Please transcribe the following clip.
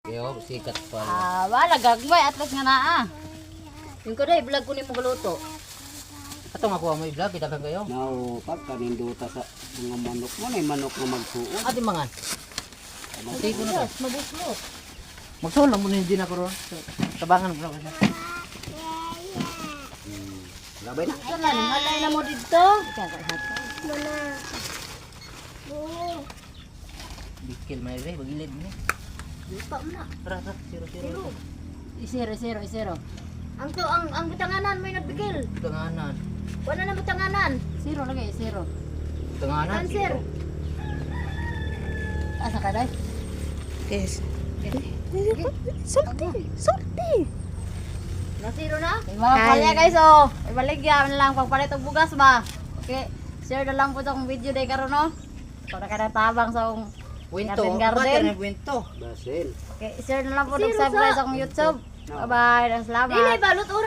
Yo, sikat pa. Wala gagmay atlas nga naa. Yung ko dai vlog ko nimo galuto. Atong ako mo i-vlog kita kayo. Now, pagka ninduta sa mga manok mo, na manok na magsuot. Ati mangan. Sige ko na. Mabuslot. Magsulam mo na hindi na ko ron. Tabangan mo na ko siya. Labay na. Ito na, halay na mo dito. Bikil may re, bagilid ni. Lupa mo na. Tara, siro. Isero. Ang butanganan may nagbigil. Tanganan. Wala na butanganan. Zero lagi, zero. Tanganan. Cancer. Asa ka dai? Yes. Sulti. Nasiro na? Mga palya guys oh. Ibaligya na lang pagpalit og bugas ba. Okay. Share na lang po sa akong video day karon no. Para kada tabang sa akong Winto. Garden. Winto. Basil. Okay, share na lang po, subscribe sa akong YouTube. Bye-bye, salamat.